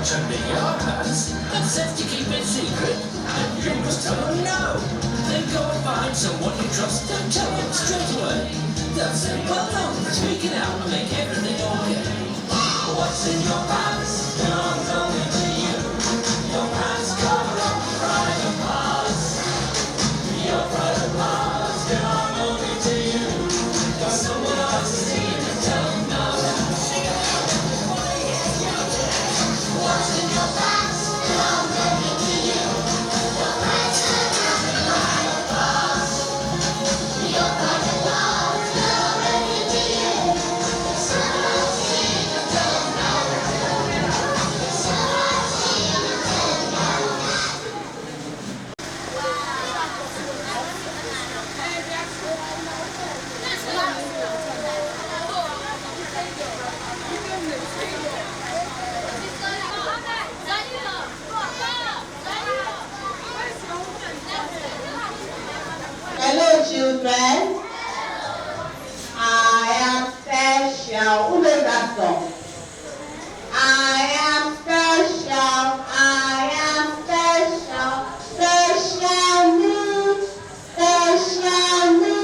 much under your pants, except to keep it secret, and you must tell them no. Then go and find someone you trust and tell them straight away. They'll say, well no, speaking out will make everything okay. What's in your pants belongs only to you. Your pants cover up private parts. Your private parts belong only to you. Got someone else to see and tell them no. What's in your pants belongs only to you. Your pants cover up private parts. Your private parts belong only to you. Someone else to see and tell them no. Someone else to see and tell them no. Hello, children. I am special. Who knows that song? I am special. I am special. Special me. Special me.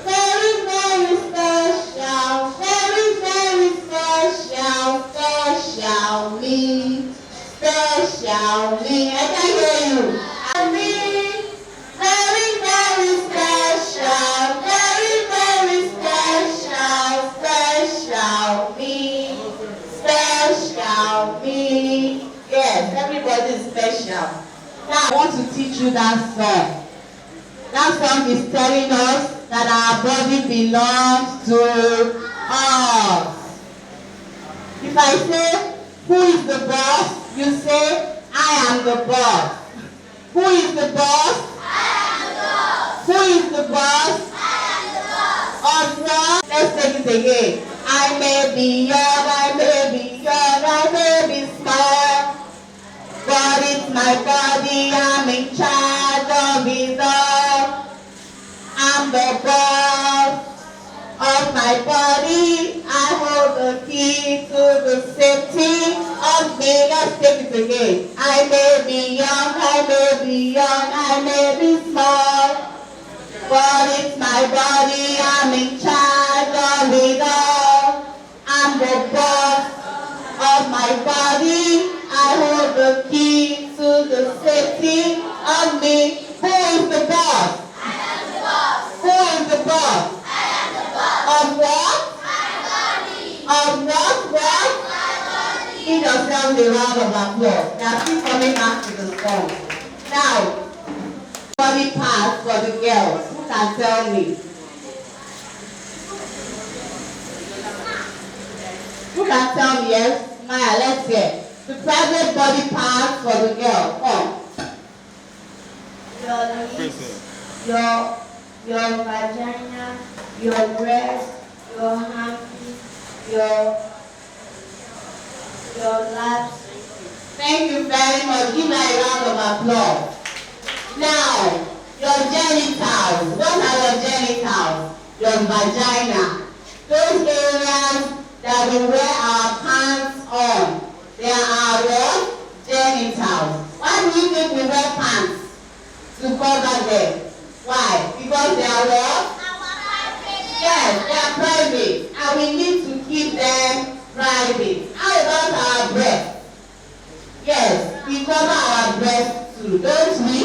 Very, very special. Very, very special. Special me. Special me. I can hear you. Me. Very, very special. Very, very special. Special me. Special me. Yes, everybody is special. Now I want to teach you that song. That song is telling us that our body belongs to us. If I say, who is the boss? You say, I am the boss. Who is the boss? Who is the boss? Of what? Let's take it again. I may be young, I may be young, I may be small, but it's my body, I'm in charge of it all. I'm the boss of my body. I hold the key to the safety of me. Let's take it again. I may be young, I may be young, I may be small, but it's my body, I'm in charge of it all. I'm the boss of my body. I hold the key to the safety of me. Who is the boss? I am the boss. Who is the boss? I am the boss. Of what? My body. Of what? My body. Give yourselves a round of applause. They are still coming back to the song. Now, body parts for the girls. Who can tell me? Who can tell me? Yes? Maya, let's hear. The private body parts for the girl. Come. Your lips, your vagina, your breast, your hands, your laps. Thank you very much. Give me a round of applause. Now, your genitals. What are your genitals? Your vagina. Those areas that we wear our pants on. They are what? Genitals. Why do you think we wear pants? To cover them. Why? Because they are what? Yes, they are private. And we need to keep them private. How about our breasts? Yes, we cover our breasts too, don't we?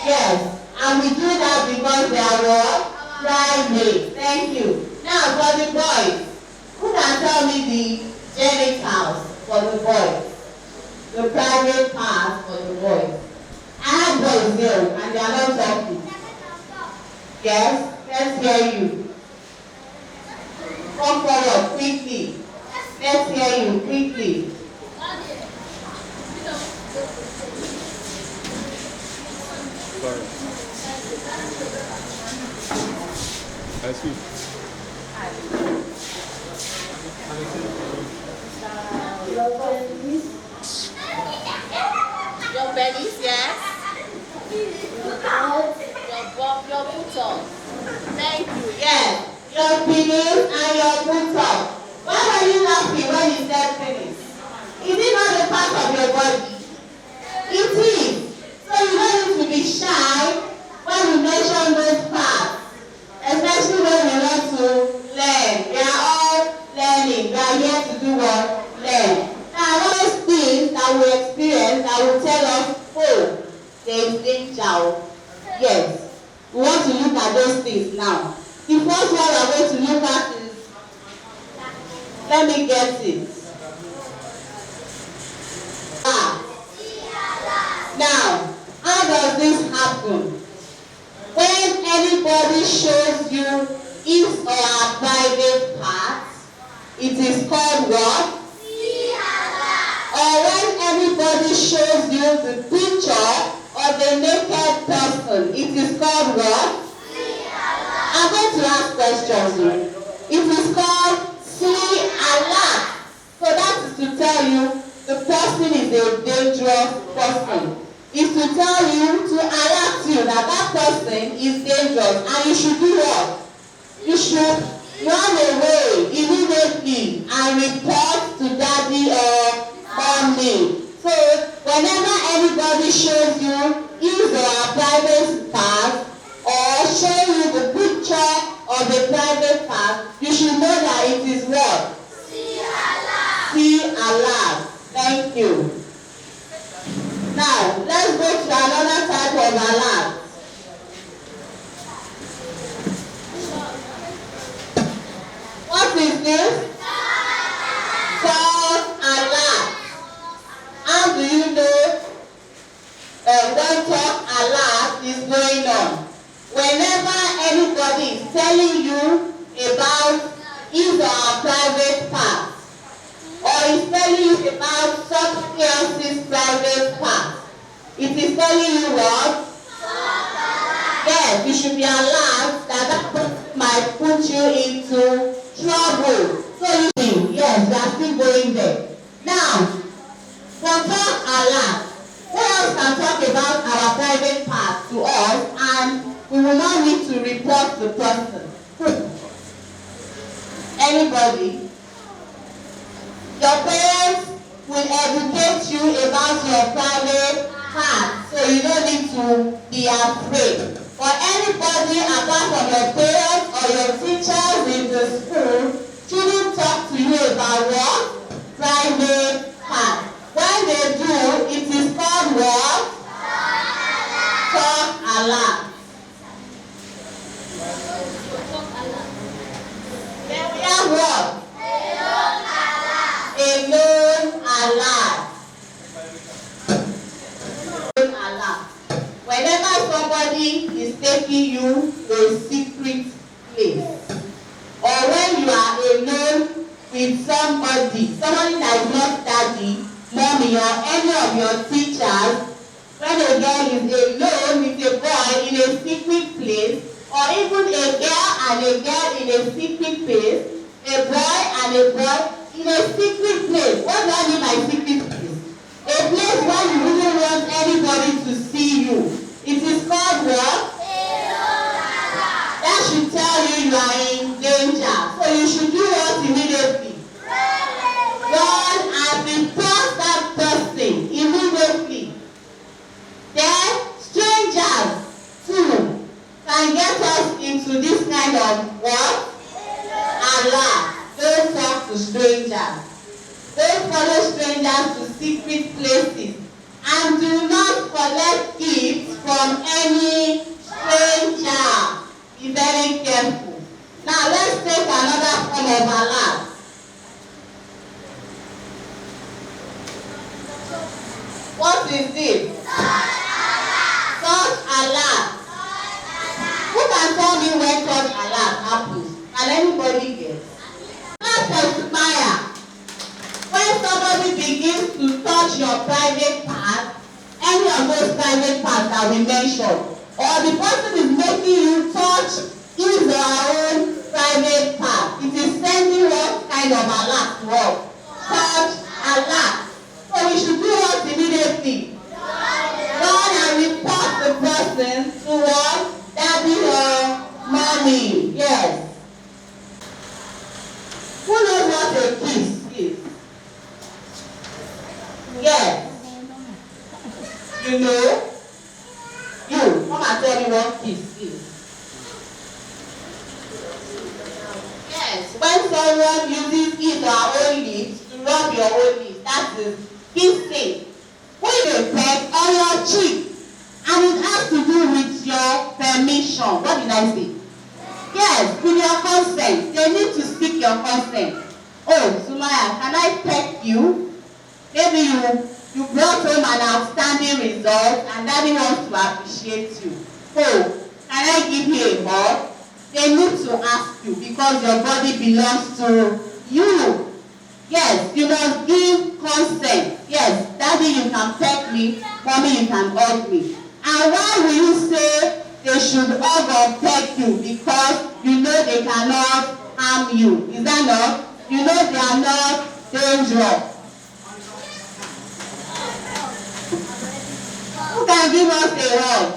Yes. And we do that because they are what? Private. Thank you. Now for the boys. Who can tell me the genitals for the boys? The private parts for the boys. I have boys here and they are not talking. Yes? Let's hear you. Come forward quickly. Let's hear you quickly. Sorry. Excuse me. Your bellies, yes? Your buttock. Thank you, yes. Your penis and your buttock. Why were you laughing when you said penis? Is it not a part part of your body? It is. So you don't need to be shy when we mention those parts, especially when we want to learn. We are all learning. We are here to do what? Learn. Now, those things that we experience that will tell us, oh, there is danger. Yes. We want to look at those things now. The first one we are going to look at is, let me get it. Now, how does this happen? When anybody shows you his or her private parts, it is called what? Or when anybody shows you the picture of a naked person, it is called what? I'm going to ask questions. It is called see alert. So that is to tell you the person is a dangerous person. Is to tell you, to alert you that that person is dangerous and you should do what? You should run away immediately and report to daddy or mommy. So whenever anybody shows you his or her private part or show you the picture of a private part, you should know that it is what? See alert. Thank you. Now, let's go to another type of alert. What is this? False alert. How do you know when false alert is going on? Whenever anybody is telling you about his or her private part, or is telling you about somebody else's private part, it is telling you what? Yes, you should be alert that person might put you into trouble. So yes, we are still going there. Now, for false alert, who else can talk about our private part to us and we will not need to report the person? Anybody? Your parents will educate you about your private part, so you don't need to be afraid. For anybody apart from your parents or your teachers in the school, shouldn't talk to you about what? Private part. When they do, it is called what? Talk alert. Then we have what? Alone alert. Whenever somebody is taking you to a secret place, or when you are alone with somebody that is not daddy, mommy, or any of your teachers, when a girl is alone with a boy in a secret place, or even a girl and a girl in a secret place, a boy and a boy in a secret place. What do I mean by secret place? A place where you wouldn't want anybody to see you. It is called what? That should tell you you are in danger. So you should do what immediately? Run and report that person immediately. Then strangers too can get us into this kind of what? Alert. Don't talk to strangers. Don't follow strangers to secret places. And do not collect gifts from any stranger. Be very careful. Now let's take another form of alert. What is it? Touch alert. Who can tell me when touch alert happens? Can anybody guess? Let's expire. When somebody begins to touch your private part, any of those private parts that we mentioned, or the person is making you touch his or her own private part, it is sending what kind of alert to us? Touch alert. So we should do what immediately? Run and report the person to what? Daddy or mommy. Yes. Who knows what a kiss is? Yes. you know? You, come and tell me what kiss is. Yes, when someone uses his or her own lips to rub your own lips, that is kissing. When you peck on your cheek, and it has to do with your permission. What did I say? Yes, with your consent. They need to seek your consent. Oh, Sumaya, can I peck you? Maybe you brought home an outstanding result and daddy wants to appreciate you. Oh, can I give you a hug? They need to ask you because your body belongs to you. Yes, you must give consent. Yes, daddy, you can peck me. Mommy, you can hug me. And why will you say they should hug or peck you? Because you know they cannot harm you. Is that not? You know they are not dangerous. Who can give us a hug?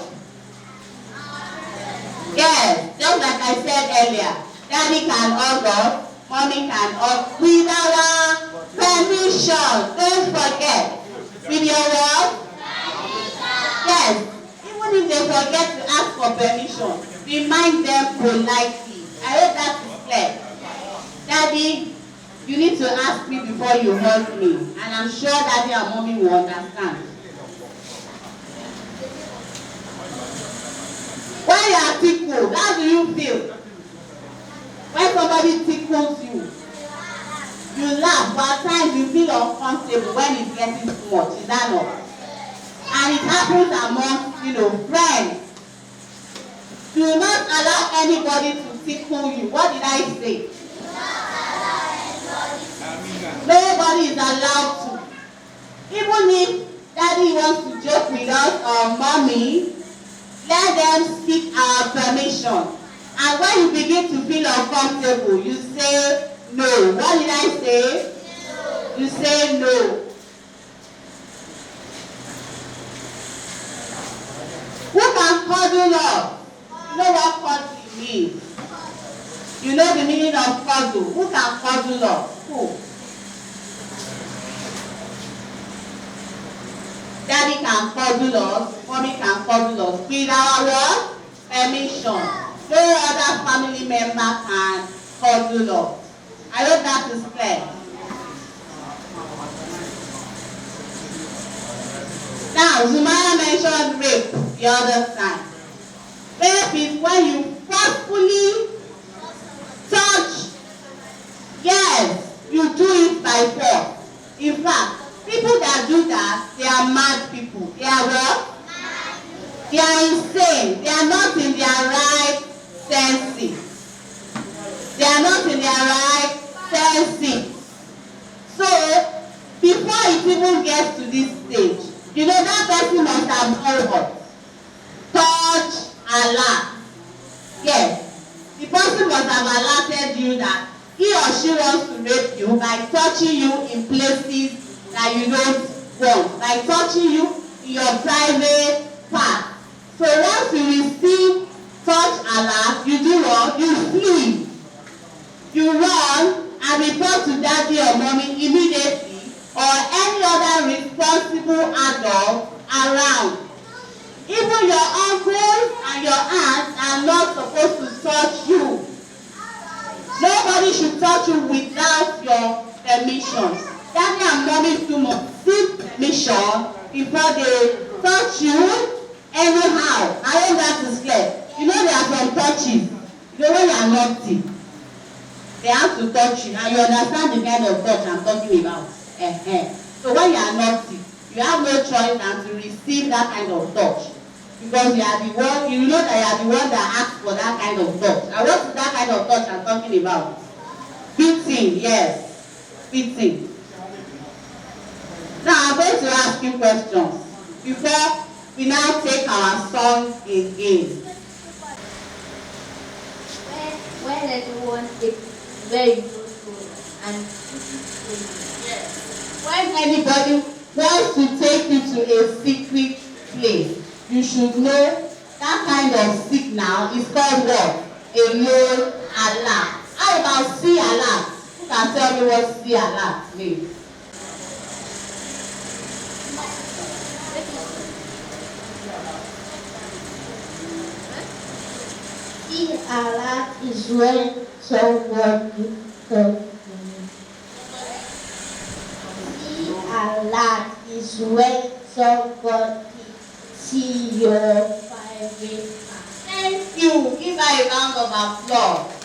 Yes, just like I said earlier, daddy can hug us, mommy can hug with our permission. Don't forget. With your what? Yes. Even if they forget to ask for permission, remind them politely. I hope that is clear. Daddy, you need to ask me before you hug me. And I'm sure daddy and mommy will understand. When you are tickled, how do you feel? When somebody tickles you, you laugh, but at times you feel uncomfortable when it's getting too much. Is that not? And it happens among, friends. Do not allow anybody to tickle you. What did I say? Nobody is allowed to. Even if daddy wants to joke with us or mommy, let them seek our permission. And when you begin to feel uncomfortable, you say no. What did I say? No. You say no. Who can cuddle up? You know what cuddle means? You know the meaning of cuddle. Who can cuddle up? Who? Daddy can cuddle us. Mommy can cuddle us. With our what? Permission. No other family member can cuddle us. I hope that is clear. Now, Zumaya mentioned rape the other time. Rape is when you forcefully touch. Yes, you do it by force. In fact, people that do that, they are mad people. They are what? They are insane. They are not in their right senses. They are not in their right senses. So, before it even gets to this stage, you know that person must have done what? Touch, alert. Yes. The person must have alerted you that he or she wants to rape you by touching you in places that you don't want. By touching you in your private part. So once you receive touch alert, you do what? You flee. You run and report to daddy or mommy immediately or any other responsible adult around. Even your uncles and your aunts are not supposed to touch you. Nobody should touch you without your permission. Daddy and mommy too must seek permission before they touch you anyhow. I hope that is clear. You know there are some touches. You know when you are naughty, they have to touch you and you understand the kind of touch I'm talking about. So when you are naughty, you have no choice than to receive that kind of touch. Because you are the one, you know that you are the one that asks for that kind of touch. And what is that kind of touch I'm talking about? Beating, yes. Beating. Now I'm going to ask you questions before we now take our song again. When everyone is very useful and when anybody wants to take you to a secret place, you should know that kind of signal is called what? A low alert. How about C alert? Who can tell me what C alert means? See Allah is when somebody talks to me. See Allah is when somebody see your private part. Thank you. Give her a round of applause.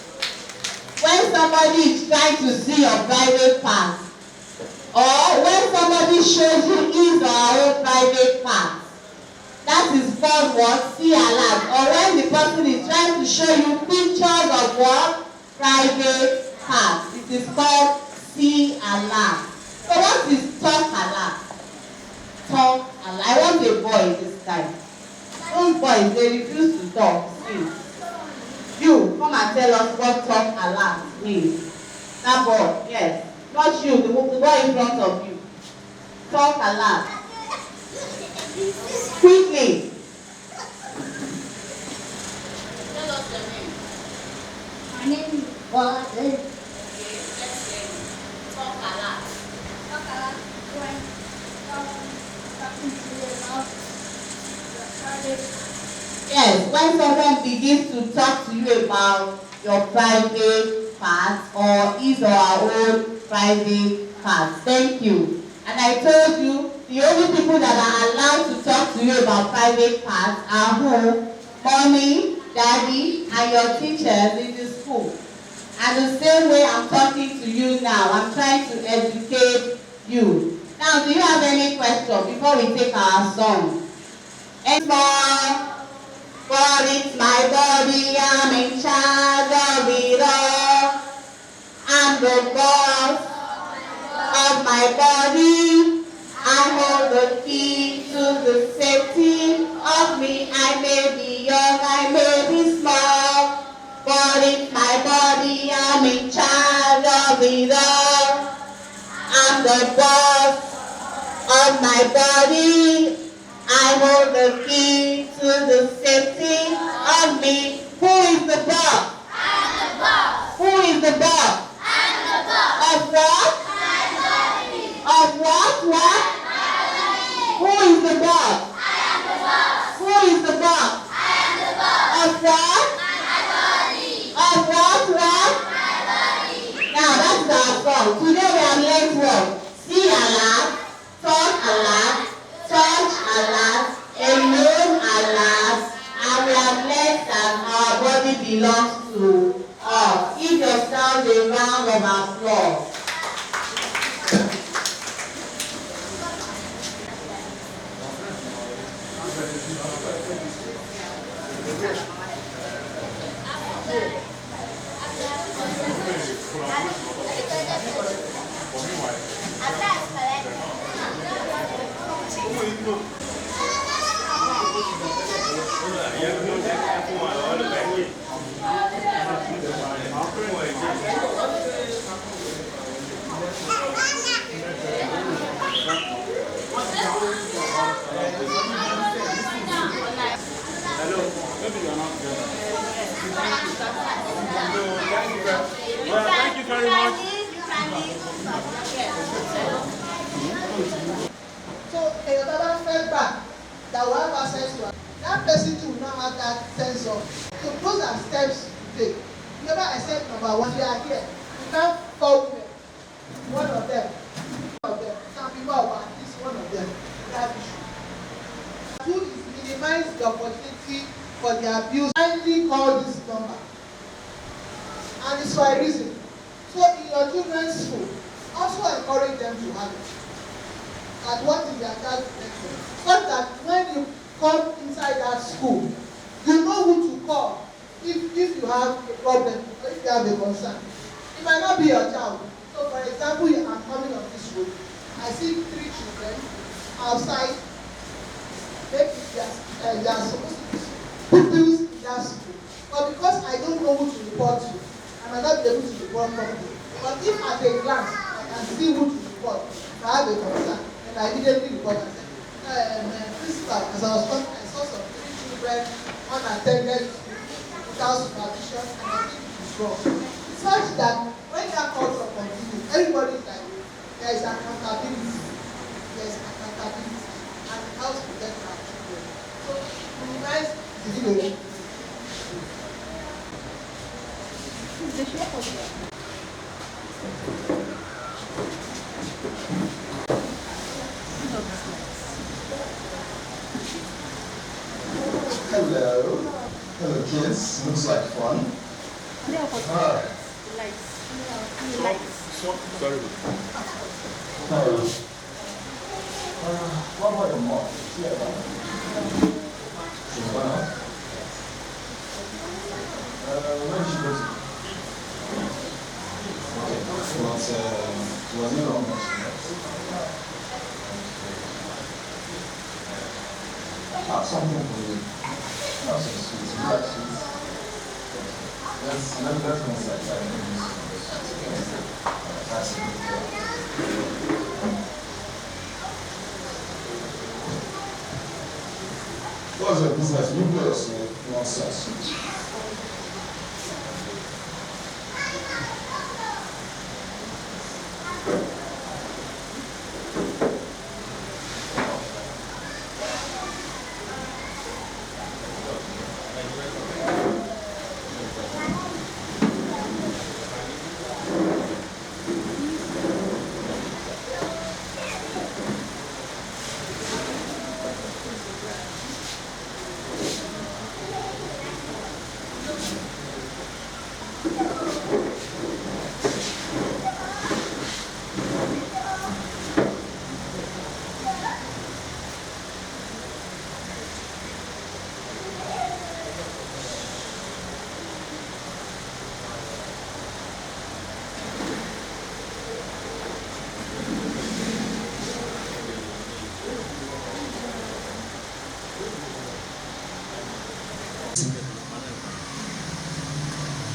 When somebody is trying to see your private part, or when somebody shows you his or her own private part, that is called what? See alert. Or when the person is trying to show you pictures of what? Private parts. It is called see alert. So what is talk alert? Talk alert. I want a boy this time. Those boys, they refuse to talk. See. You, come and tell us what talk alert means. That boy, yes. Not you, the boy in front of you. Talk alert. Quickly. Tell us your name. My name is Bola. Okay, let's say talk alert. Talk alert when talking to you about your private. Yes, when someone begins to talk to you about your private parts or his or her own private parts. Thank you. And I told you, the only people that are allowed to talk to you about private parts are who? Mommy, daddy, and your teachers in the school. And the same way I'm talking to you now, I'm trying to educate you. Now, do you have any question before we take our song? Any more? For it's my body, I'm in charge of it all. I'm the boss of my body. I hold the key to the safety of me. I may be young, I may be small, but it's my body, I'm in charge of it all. I'm the boss of my body. I hold the key to the safety of me. Who is the boss? I'm the boss. Who is the boss? I'm the boss. Of what? My body. Of what? What? My body. Who is the boss? I am the boss. Who is the boss? I am the boss. Of what? My body. Of what? What? My body. Now that's our song. Today we have learned what? See Allah, talk Allah, touch Allah, alone Allah, and we have learned that our body belongs to us. Give yourselves a round of applause. Thank you very much. So another feedback that will have access to that person too will not have that sense of. So those are steps to take. Remember I said number one, we are here. We can't fall women. One of them. Some people are at least one of them. That issue. Two is minimize the opportunity for the abuse. Kindly call this number. And it's for a reason. So in your children's school, also encourage them to have it. And what is their child protection? So that when you come inside that school, you know who to call if you have a problem or if you have a concern. It might not be your child. So for example, I'm coming on this road. I see 3 children outside. Maybe they are supposed to be pupils in that school. But because I don't know who to report to, I might not be able to report properly. But if at a glance I can see who to report, if I have a concern, and I immediately report and say, principal, as I was talking, I saw some 3 children unattended without supervision, and I think it is wrong. Such that when that culture continues, everybody is like, there is accountability. There is accountability. And it helps protect our children. So, minimize the video. Hello. Hello, kids. Looks like fun. Hi. Sorry. What about your mom? Yeah. She's gone out. Where did she go to? Okay. Was it long? Have something for you. That's so sweet. You like sweets? Let's go inside. That's it. What's your business? You play yourself. Nonsense.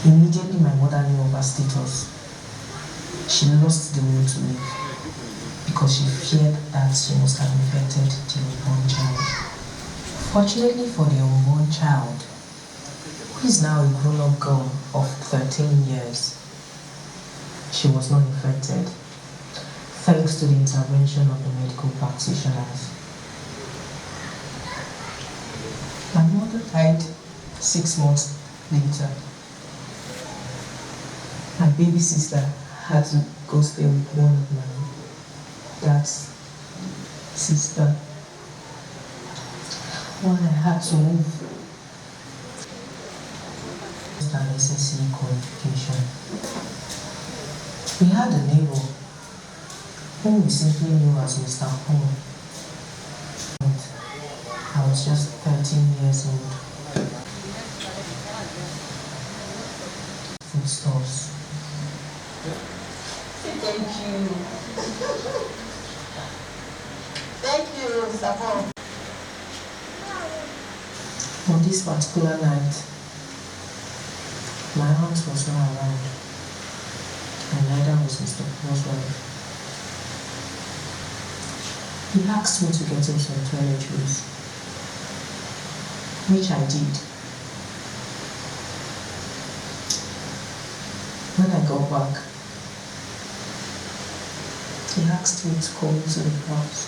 Immediately my mother knew of her status. She lost the will to live because she feared that she must have infected the unborn child. Fortunately for the unborn child, who is now a grown-up girl of 13 years, she was not infected, thanks to the intervention of the medical practitioners. My mother died 6 months later. My baby sister had to go stay with one of my dad's sister while I had to move. Just an SSC qualification. We had a neighbor whom we simply knew as Mr. Paul. I was just 13 years old. Foodstuffs. Thank you. Thank you, Mr. Paul. On this particular night, my aunt was not around, and neither was Mr. Paul's wife. He asked me to get him some toiletries, which I did. When I got back, he asked me to come to the house.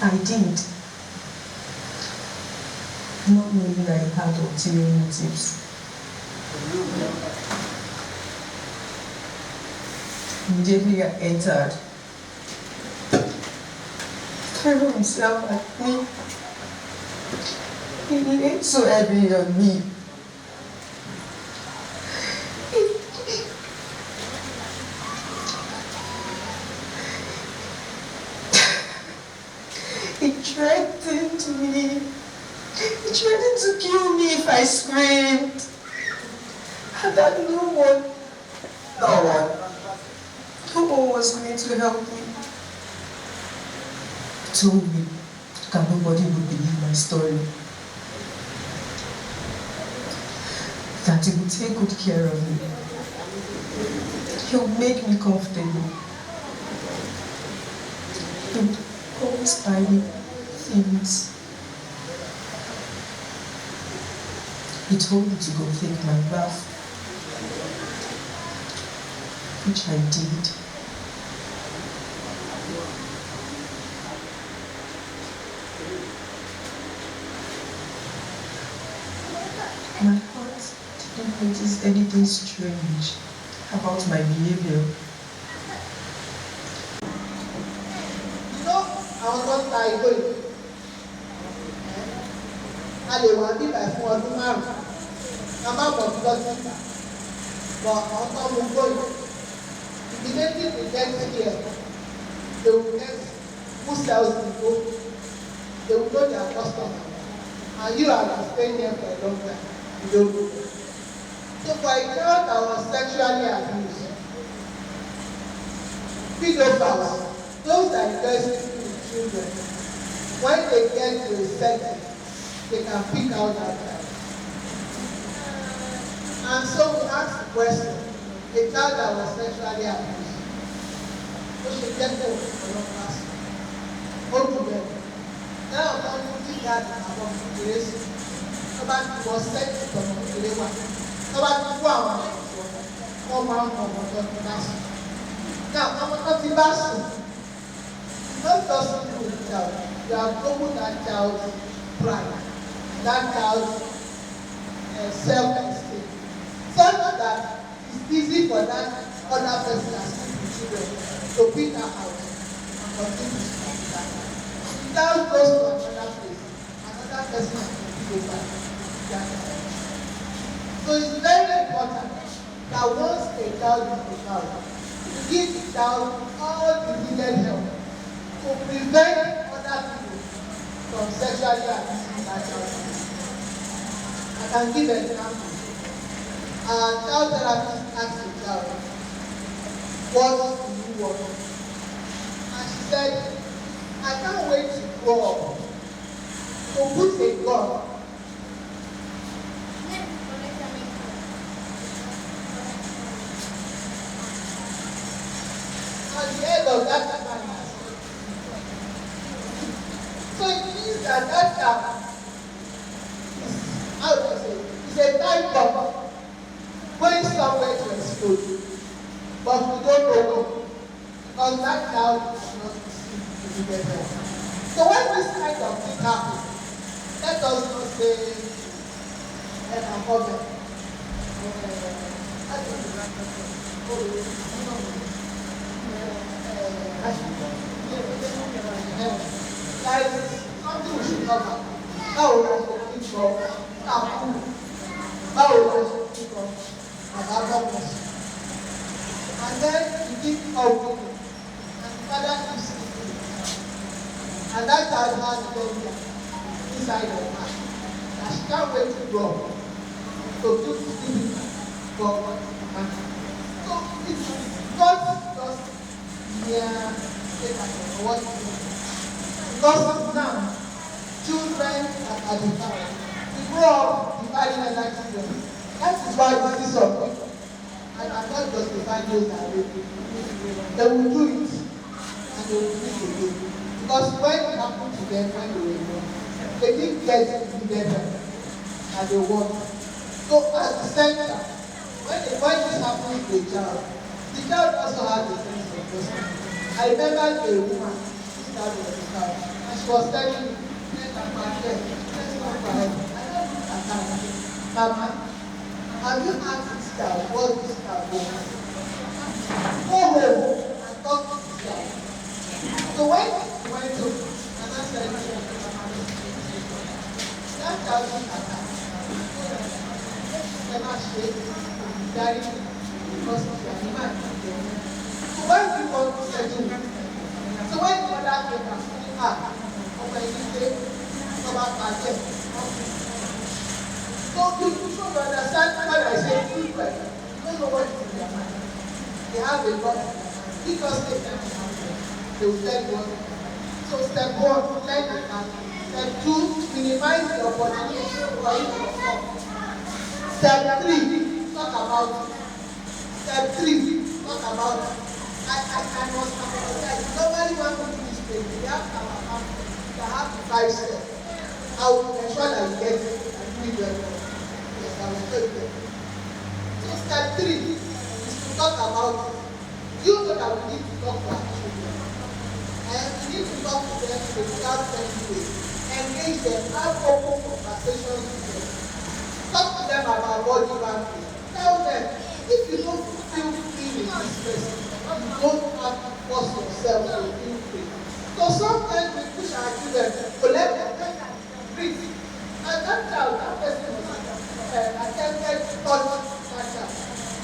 I did, not knowing I had ulterior motives. Immediately I entered. Threw himself at me. He laid so heavy on me. He threatened me. He threatened to kill me if I screamed. And that no one was going to help me. He told me that nobody would believe my story. That he would take good care of me. He would make me comfortable. He would always buy me things. He told me to go take my bath, which I did. My heart didn't notice anything strange about my behavior. You know, àwọn tó ń ta igbó yìí, a lè wà níbà fún ọdún márùn-ún, a má bọ̀ bí lọ́sí ìgbà, bọ̀ àwọn tó ń mú igbó yìí, immediately they get here, they will get who sells the igbó, they will know their customer, and you are staying there for a long time, you don't know. So for a child that was sexually abused, pedophiles, those that enjoy sleeping with children, when they get to a setting, they can pick out that child. And so we ask the question, a child that was sexually abused, ó ṣe jẹ́ kó ọlọ́pàá sí, ó dùn bẹ́ẹ̀. Náà wọ́n mú dídá àwọn kékeré sí, tó bá ti wọ sẹ́ẹ̀tì tọ̀nà kékeré wà, tó bá ti kó àwọn ọ̀ṣọ́, wọ́n máa ń mọ ọmọ tó ti bá sùn. Now, ọmọ tó ti bá sùn, not just do the child, you have broken that child's pride, that child's self-esteem, such that it's easy for that other person that sleep with children to pick her out and continue to sleep with her. The child goes to another place, another person will pick over that child. So it's very important that once a child is a child, you give the child all the needed help to prevent other people from sexually abusing that child. I can give an example. Our child therapist asked the child, what do you want? And she said, I can't wait to grow up to put a gun on the head of that man. So it means that that child is, how do I say, is a time bomb going somewhere to explode. But we don't know because that child is not received to be better. So when this kind of thing happens, let us not say a problem. Like something we should cover. How we are looking for how we are looking for about us. And then you keep out and the father keeps sleeping. And that child has a baby inside her heart. And she can't wait to grow to keep sleeping for and so it's not just near what to do. Because now, children are divided. We grow up dividing other children. That is why this is of people. I cannot justify those that are raping. They will do it and they will do it again. Because when it happened to them when they were young, they didn't get the better and they want. So at the center, when this happens to a child, the child also has a sense of justice. I remember a woman, this child was a child, and she was telling me, let's not forget, let's not forget. I don't look at her and say, Mama, have you asked this child what this child wants? Go home and talk to this child. So when he went home, and I said, that child looked at her. Never shake, daddy, because of your man. So when you want to settle, so when the mother came and said, over you say, over budget. So you should understand when I say people, you don't know what is in their mind. They have a lot. Because they can they will tell you what. So step 1, learn the hand. Step 2, minimize the opportunity for you to perform. Step 3, talk about it. Step 3, talk about it. I must apologize. Nobody wants to do this thing. We have our family. We have the 5 steps. I will ensure that you get it and do it well. Yes, I will tell you. So step 3 is to talk about it. You know that we need to talk to our children. And we need to talk to them in a child-friendly way. Engage them, have open conversations with them. Talk to them about body language. Tell them, if you don't feel free in this place, you don't have to force yourself to feel free. So sometimes we push our children to let them breathe. And that child, that person was attempted to touch that child.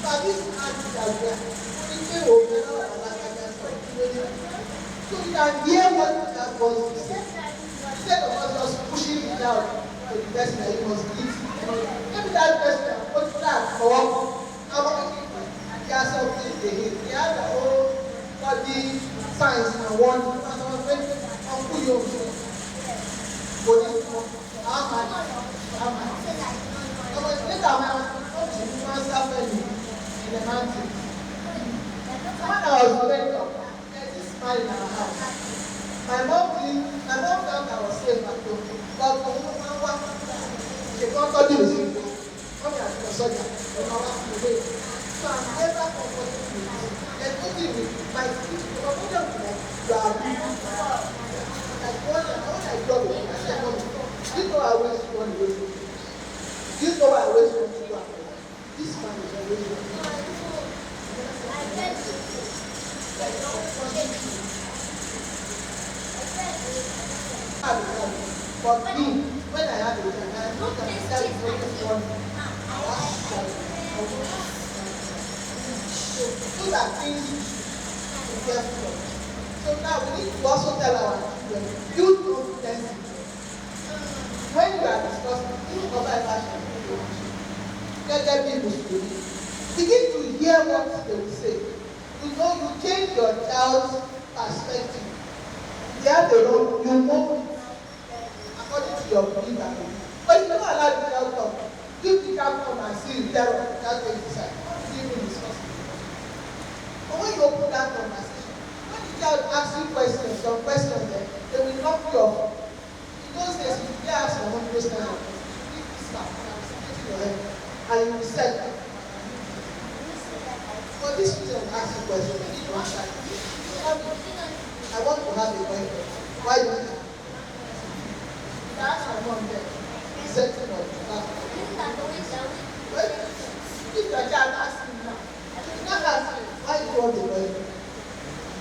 But this auntie that we are, so you can hear what that was to say. Instead of us just pushing it out to the person that you must eat, maybe that person put that for he has something to hit. He has the whole body signs and one. Uncle you how much? Later, my in the mountain. When I was growing up, there's this man in our house. My mom felt I was safe at home. But she can't tell you the mommy has been a soldier. So I'm never comfortable with it. There's nothing with my speech. You are like when I grew up, I said, you know I always want to do. You know I always want to do. This man is always want to do. For me, when I had a time, I thought that myself is always one. Those are things to be careful of. So now we need to also tell our children, build confidence. When you are discussing, you cover a passion. Let them be Muslim. Begin to hear what they will say. You know, you change your child's perspective. They have the wrong, you know, according to your belief and belief. But if you don't allow the child to talk, if the child come and see you there, that's going to decide. You will discuss it. But when you open that conversation, when the child asks you questions, some questions there, they will knock you off. In those days, if you ask for one of those kind of questions, if this man, your head, and you will say, but this student asks you questions, you need to answer. I want to have a boyfriend. Why do you? That's my mom there. Setting up. Well, if your child asks me now, you not ask me, why do you want a boyfriend?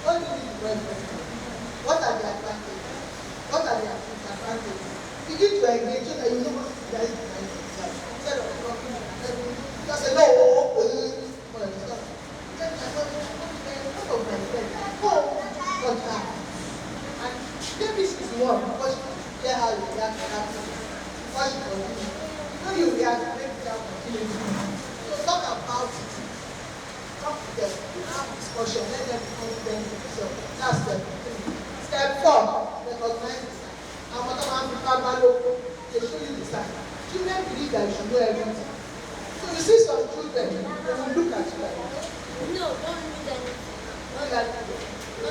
What do you need a boyfriend? What are the advantages? What are the disadvantages? Begin to engage so that you know what is behind yourself. Instead of talking, just say, no, and maybe she's one because she hear how you react to that thing. Before she continues. You know you react, make her continue. So talk about it. Talk to them. Have discussion. Let them be confident in themselves. That's step 3. Step 4, recognize the sign. And whatever they show you the sign. Children believe that you should know everything. So you see some children, they will look at you like that. No, don't look at me. Not like that. No.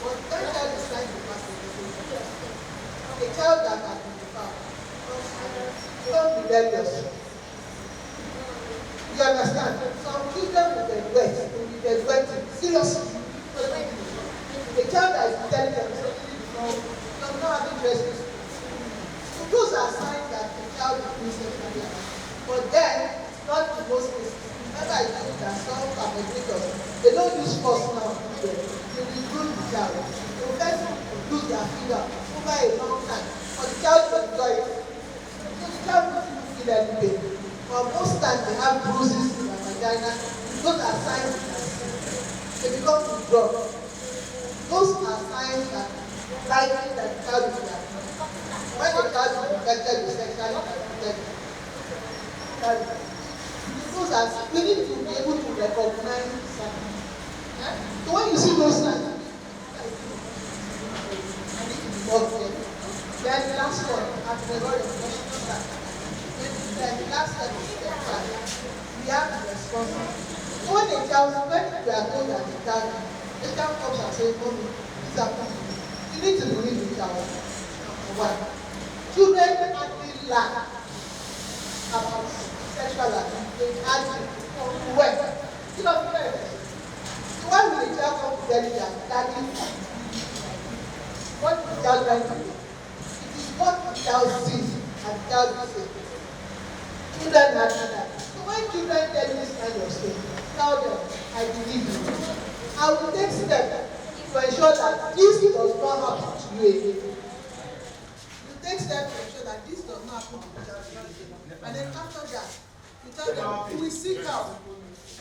But that child is trying to pass a child that has been found, don't be rebellious. You understand? Some children will be wet, seriously. A child that is telling them something does not have interest in school. So those are signs that the child is missing. But then, not in most cases. Remember, I told you that some perpetrators, they don't use force now. They will do the child. The person will lose their finger over a long time. But the child will enjoy it. So the child doesn't feel any pain. But most times they have bruises in their vagina. Those are signs that they become withdrawn. Those are signs that likely that the child is there. When the child is infected with sexually transmitted, those are, we need to be able to recognize signs. So when you see those signs, I need to be more careful. Then the last one, after the Lord is then the last step is step 5. We have to respond. So when the child, when we are told that the child comes and says, Mommy, this happened to me. You need to believe the child. Why? Children actually lack about sexual abuse. They actually well. You know, so why will the child come to tell you that daddy, what the child trying to do? It is what the child sees and the child will say. Children that matter. So when children tell you this kind of thing, tell them, I believe you. I will take steps to ensure that this does not happen to you again. You take steps to ensure that this does not happen to you again. And then after that, you tell them, we seek out.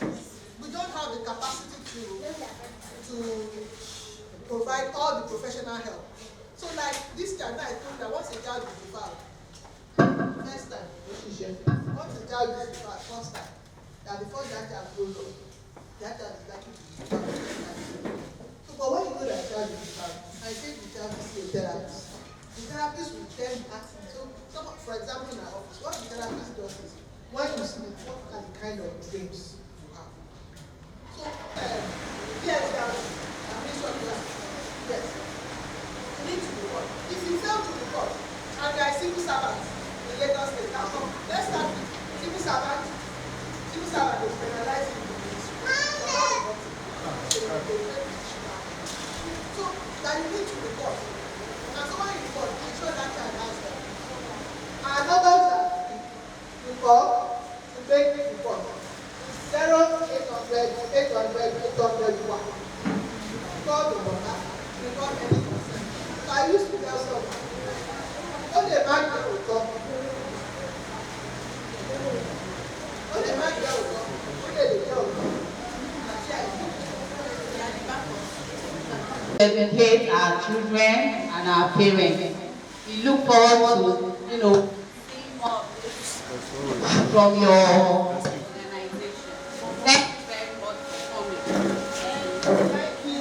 We don't have the capacity to provide all the professional help. So like this time I told that once a child is defied, next time, once a child is defied, first time, that before that child grows up, that child is likely to be defied. So but when you know that child is defied, I take the child to see a therapist. The therapist will then ask him, so for example in our office, what the therapist does is, when you sleep, what are the kind of dreams you have? So, yes, yes. You need to report. If you fail to report, and you are a civil servant in Lagos State, now come, let's start with civil servant. Civil servant is penalized in the ministry. So, that you need to report. And so when you report, make sure that child has them. And others that you call to make the report. 0800 800 801. Call the water, report any concern. So I used to tell someone, when the man girl will come, educate our children and our parents. We look forward to, seeing more of this from your organization. Thank you very much for coming. Thank you.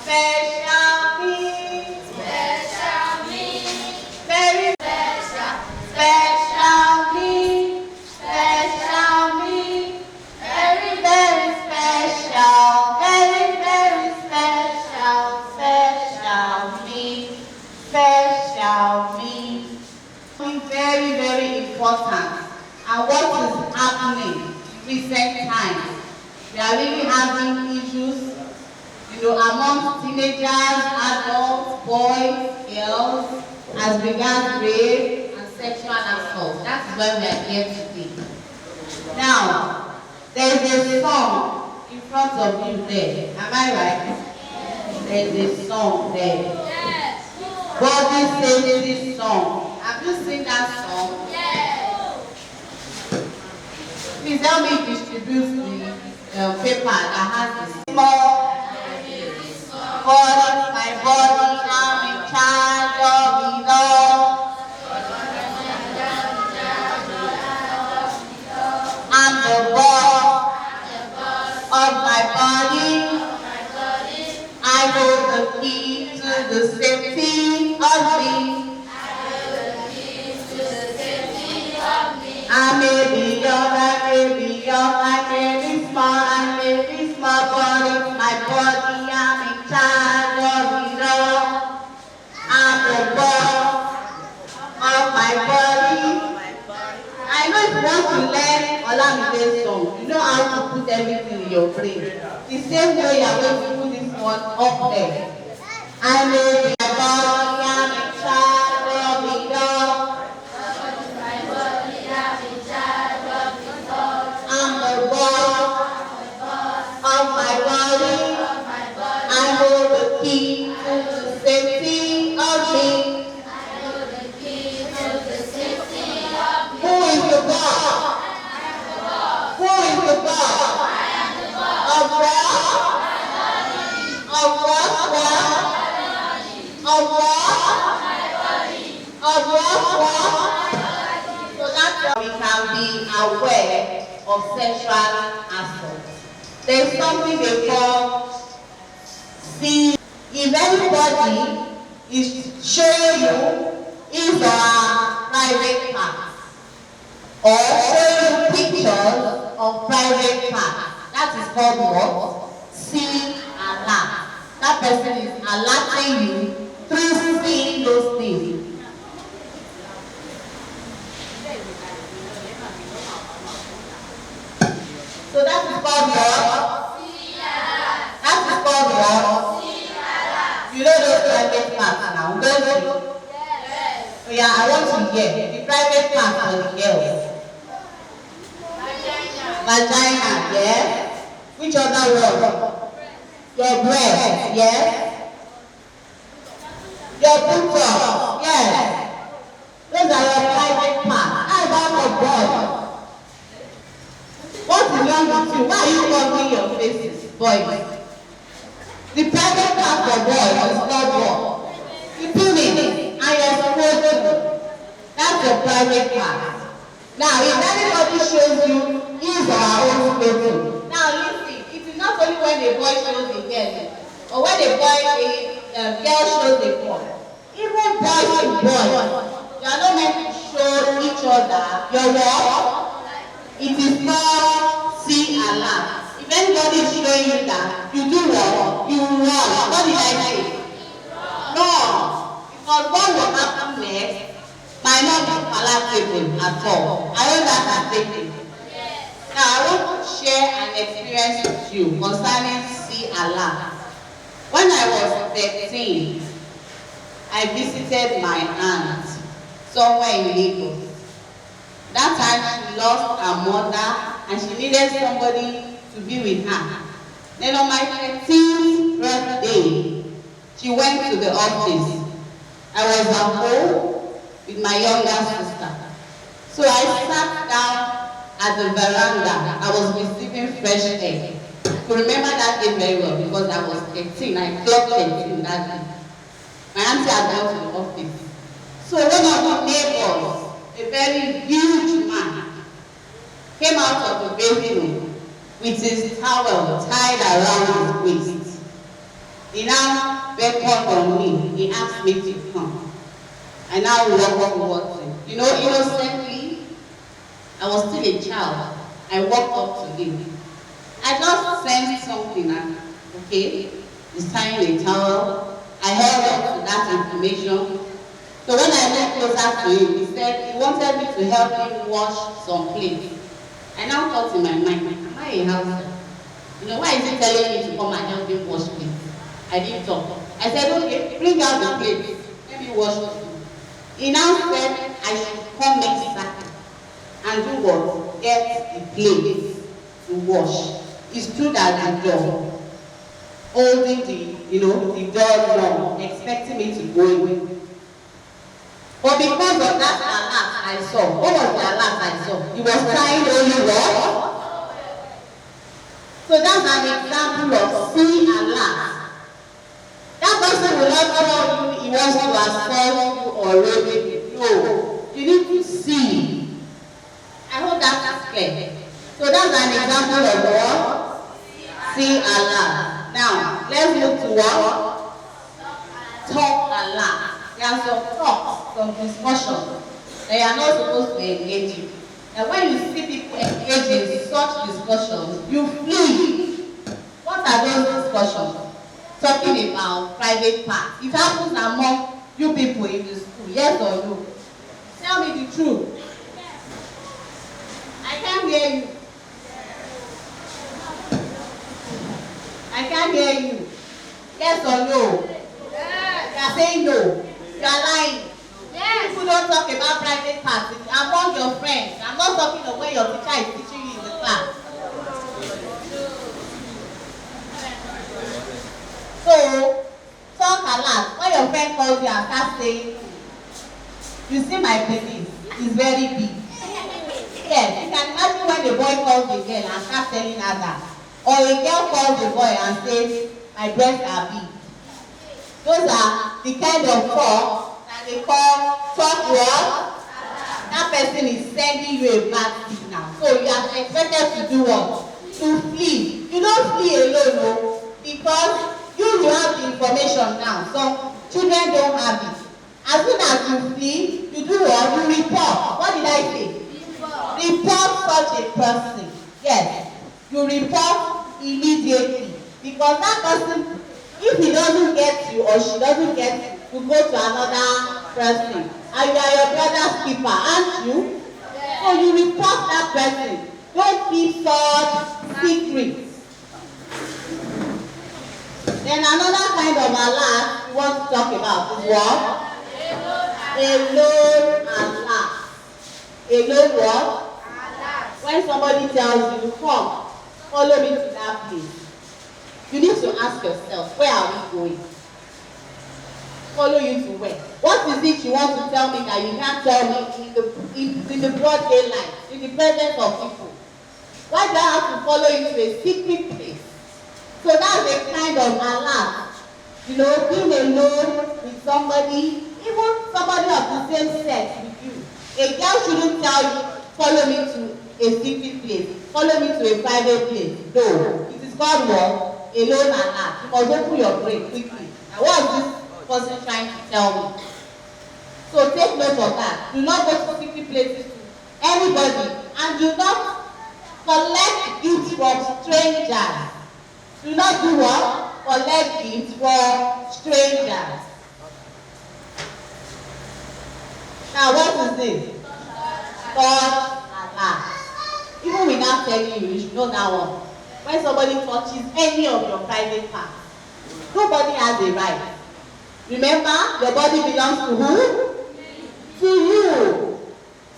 Special needs. Special needs. Very special. Special needs. Special needs. Very, very special. Very, very special. Special needs. Special needs. Very, very important. And what is happening in recent times? We are really having issues, among teenagers, adults, boys, girls, as regards rape and sexual assault. That is why we are here today. Now, there is a song in front of you there. Am I right? There is a song there. Yes. Body Safety Song. Have you seen that song? Yes. Please help me distribute the paper that has the small body, my body, I'm in charge of it all. I'm the boss of my body. I hold the key to the safety of me. I may be young, I may be young, I may be small, I may be small, but my body, I'm in charge of it all. I'm the boss of my body. I know if you want to learn Olamide's song, you know how to put everything in your brain. The same way you are going to put this one up there. I may be my body, I'm in charge of it all. I'm the boss of my body. I hold the key to the safety of me. Who is the boss? Who is the boss? Of what? Of what? Of what? Of what? So that's how we can be aware of sexual assault. There's something they call see. If anybody is showing you his or her private part or showing you pictures of private part, that is called what? See alert. That person is alerting you through seeing those things. So that is called what? That is called what? You know those private parts now, don't you? Yes. Yeah, I want to hear the private part for the girls. Vagina, yes. Which other word? Your breast, yes. Your buttock, yes. Those are your private parts. How about for boys? What is wrong with you? Why are you covering your faces, boys? The private part for boys is not what? The penis and your scrotum. That's your private part. Now, if anybody shows you his or her own scrotum, now listen, it is not only when a boy shows a girl, or when a girl shows a boy. Even boys to boys, you are not meant to show each other your what? It is called see and laugh. If anybody is showing you that, you do what? You run. What did I say? No. Because what will happen next might not be palatable at all. I know that as stated. Now I want to share an experience with you concerning see and laugh. When I was 13, I visited my aunt somewhere in Lagos. That time she lost her mother and she needed somebody to be with her. Then on my 13th birthday, she went to the office. I was at home with my younger sister. So I sat down at the veranda. I was receiving fresh air. I remember that day very well because I was 13. I clocked 13 that day. My auntie had gone to the office. So one of the neighbors, a very huge man, came out of the bedroom with his towel tied around his waist. He now beckoned on me. He asked me to come. I now walked towards him. You know, innocently, I was still a child. I walked up to him. I just sensed something. Okay, he's tying a towel. I held on to that information. So when I went closer to him, he said he wanted me to help him wash some plates. I now thought in my mind, am I a house girl? You know, why is he telling me to come and help him wash plates? I didn't talk. I said, okay, bring out the plates. Let me wash them. He now said I should come next Saturday and do what? Get the plates to wash. He stood at the door, holding the door knob, expecting me to go in. But because of that alert I saw, what was the alert I saw? He was trying only what? So that's an example of see and laugh. That person will not tell you he wants to assault you or rape you. No, you need to see. I hope that is clear. So that's an example of what? See and laugh. Now, let's move to what? Talk and laugh. There are some talks, some discussions. They are not supposed to engage you. And when you see people engage in such discussions, you flee. What are those discussions? Talking about private parts. It happens among you people in the school, yes or no? Tell me the truth. I can't hear you. I can't hear you. Yes or no? You are saying no. You are lying. Yes. People don't talk about private parts among your friends. I'm not talking of when your teacher is teaching you in the class. So, talk a lot. When your friend calls you and starts saying, you see my penis, it's very big. Yes, you can imagine when the boy calls the girl and starts telling her that. Or a girl calls the boy and says, my breasts are big. Those are the kind of talk that they call talk what? That person is sending you a bad signal. So you are expected to do what? To flee. You don't flee alone, no, because you have the information now. Some children don't have it. As soon as you flee, you do what? You report. What did I say? Report such a person. Yes. You report immediately. Because that person, if he doesn't get you or she doesn't get you, you go to another person. And you are your brother's keeper, aren't you? So you report that person. Don't keep such secrets. Then another kind of alert we want to talk about is what? Alone alert. Alone what? when somebody tells you, come, follow me to that place, you need to ask yourself, where are we going? Follow you to where? What is it you want to tell me that you can't tell me in the broad daylight, in the presence of people? Why do I have to follow you to a secret place? So that's a kind of alert. You know, being alone with somebody, even somebody of the same sex with you. A girl shouldn't tell you, follow me to a secret place, follow me to a private place. No, it is called what? Alone alert. You must open your brain quickly. Now what is this person trying to tell me? So take note of that. Do not go to secret places to anybody, and do not collect gifts from strangers. Do not do what? Collect gifts from strangers. Now what is this? God Allah. Even without telling you, you should know that one. When somebody touches any of your private parts, nobody has a right. Remember, your body belongs to who? To you.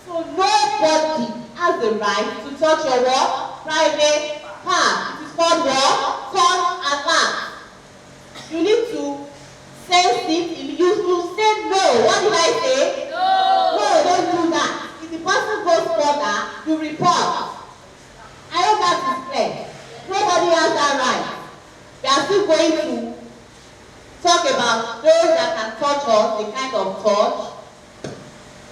So nobody has the right to touch your what? Private part. It is called what? God Allah. You need to sense it. You say no. What did I say? No, don't do that. If the person goes further, you report. I hope that is clear. Nobody has that right. We are still going to talk about those that can touch us, the kind of touch.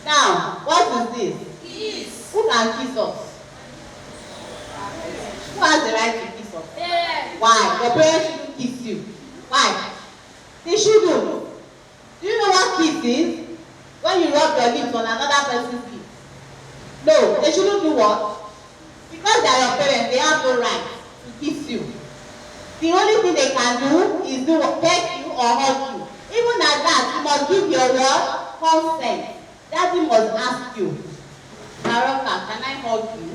Now, what is this? Kiss. Who can kiss us? Who has the right to kiss us? Yeah. Why? Your parents shouldn't kiss you. Why? They shouldn't. Do you know what kiss is? When you rub your lips on another person's lips. No, they shouldn't do what? Because they are your parents, they have no right to kiss you. The only thing they can do is pet you or hug you. Even at that, you must give your word consent. Daddy must ask you, Maroka, can I hug you?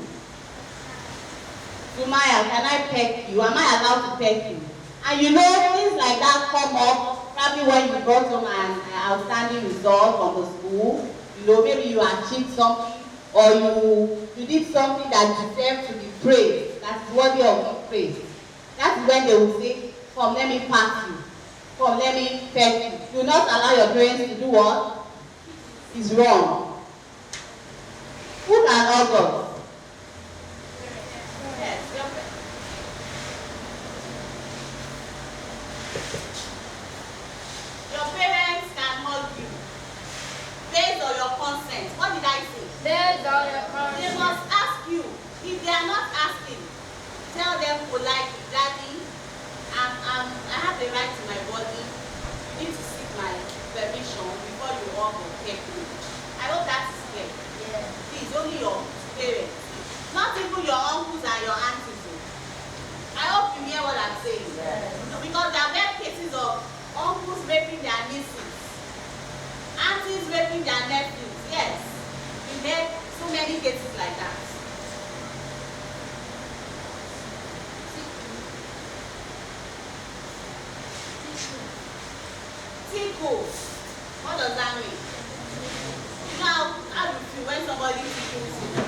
Sumaya, can I pet you? Am I allowed to pet you? And you know, things like that come up probably when you got home an outstanding result from the school. You know, maybe you achieved something, or you did something that deserves to be praised, that is worthy of being praised. That's when they will say, come, let me pat you. Come, let me pet you. Do not allow your parents to do what is wrong. Who can hug us? Yes, your parents can hug you based on your consent. What did I say? Based on your consent. They must ask you. If they are not asking, tell them politely, Daddy, I have the right to my body. You need to seek my permission before you walk or take me. I hope that is clear. Yeah. Please, only your parents. Not even your uncles and your aunties. I hope you hear what I'm saying. Yeah. Because there are many cases of uncles raping their nieces, aunties raping their nephews. Yes. We heard so many cases like that. Tickle. What does that mean? You know how you feel when somebody tickles you?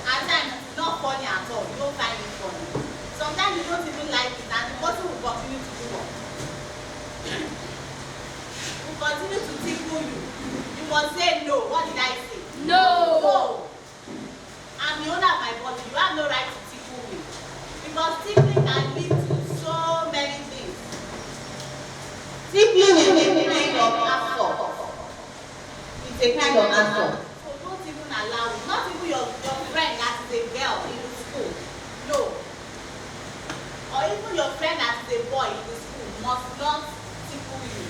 At times it's not funny at all. You don't find it funny. Sometimes you don't even like it, and the person will continue to do what? Will continue to tickle you. You must say no. What did I say? No. No. I'm the owner of my body. You have no right to tickle me. Because tickling can lead to so many things. Tickling is a kind of assault. It's a kind of assault. So don't even allow it. Not even your friend that is a girl in the school. No. Or even your friend that is a boy in the school must not tickle you.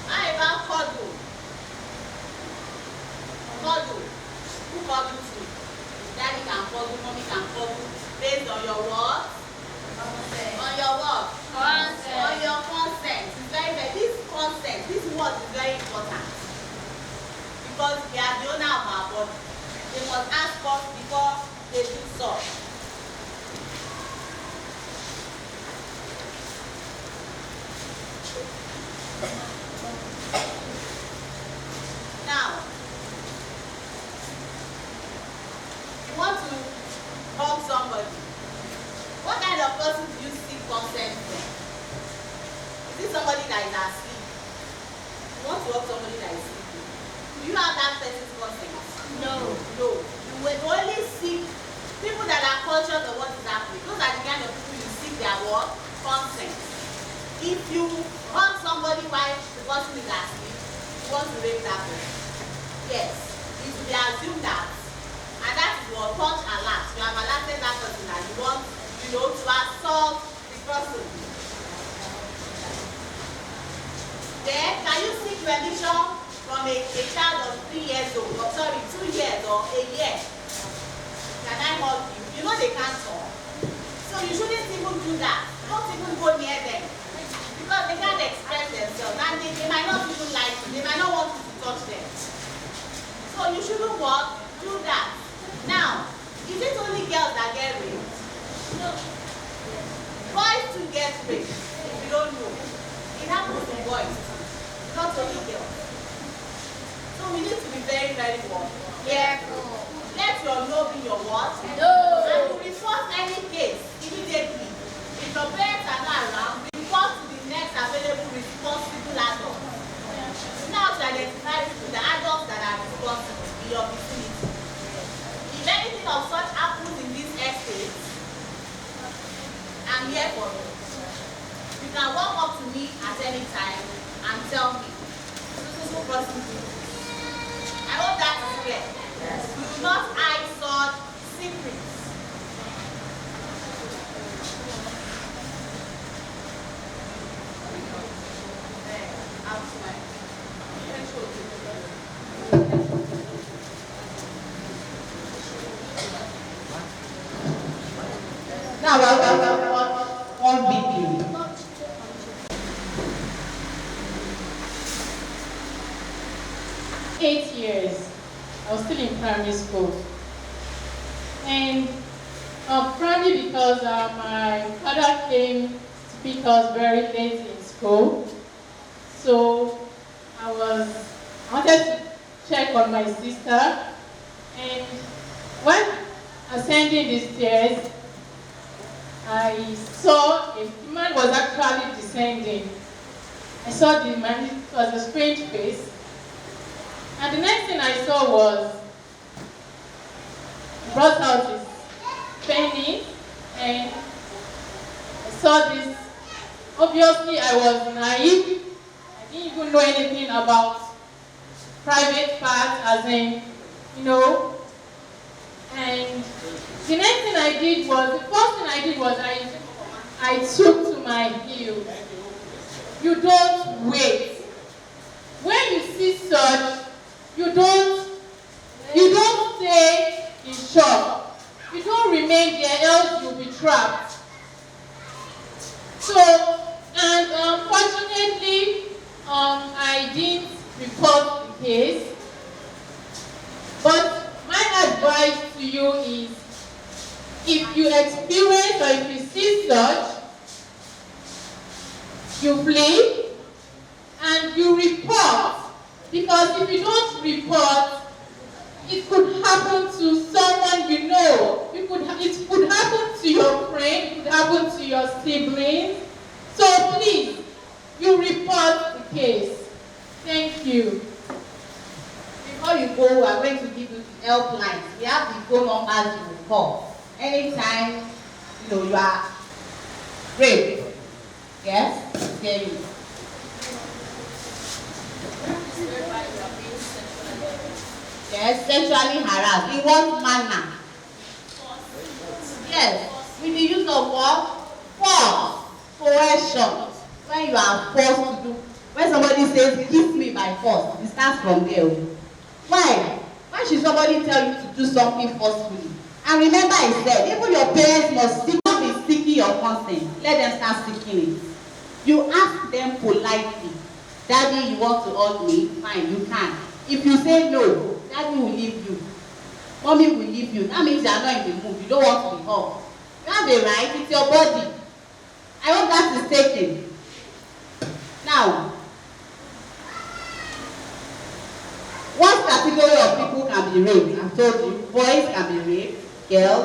How about cuddle? Cuddle. Who cuddles you? Daddy can cuddle, mommy can cuddle. Based on your what? Consent. On your what? Consent. On your consent. It's very, very, this consent, this word is very important. Because we are the owner of our body. They must ask us before they do so. Now, you want to hug somebody. What kind of person do you seek consent from? Is it somebody that is asleep? You want to hug somebody that is sleeping. Do you have that person's consent? No. No. You will only seek people that are conscious of what is happening. Those are the kind of people you seek their what? Consent. If you hug somebody while the person is asleep, you want to rape that person. Yes. It will be assumed that. And that is what touch alert. You have alerted that person that you want, to assault the person. Then, can you seek permission from a child of 3 years old, or 2 years, or a year? Can I hug you? You know they can't talk. So you shouldn't even do that. Don't even go near them. Because they can't express themselves. And they might not even like you. They might not want you to touch them. So you shouldn't do that. Now, is it only girls that get raped? No. Boys too get raped, if you don't know. It happens to boys, not only girls. So we need to be very, very careful. Let your no be your what? No. And to report any case immediately. If your parents are not around, report to the next available responsible adult. Now to identify the adults that are responsible in your vicinity. If anything of such happens in this estate, I'm here for you. You can walk up to me at any time and tell me, so person do. I hope that is clear. Yes. We do not hide such secrets. Now, one big thing. 8 years, I was still in primary school. And probably because my father came to pick us very late in school. So I wanted to check on my sister. And when ascending the stairs, I saw a man was actually descending. I saw the man, it was a strange face. And the next thing I saw was, he brought out his penny, and I saw this. Obviously, I was naive. I didn't even know anything about private parts, as in, And the next thing I did was, the first thing I did was I took to my heels. You don't wait. When you see such, you don't stay in shock. You don't remain there, else you'll be trapped. So, and unfortunately, I didn't report the case. But my advice to you is, if you experience or if you see such, you flee and you report. Because if you don't report, it could happen to someone you know. It could happen to your friend, it could happen to your siblings. So please, you report the case. Thank you. Before you go, we are going to give you the helpline. We have the phone numbers you will call. Anytime you are raped. Yes? Hear you. Yes, sexually harassed. In what manner? Yes, with the use of what? Force, coercion. When you are forced to do, when somebody says, kiss me by force, it starts from there. Why? Why should somebody tell you to do something forcefully? And remember I said, even your parents must not be seeking your consent. Let them start seeking it. You ask them politely, Daddy, you want to hug me? Fine, you can. If you say no, Daddy will leave you. Mommy will leave you. That means you are not in the mood. You don't want to be hugged. You have a right. It's your body. I hope that is taken. Now, be raped. I've told you, boys can be raped, girls,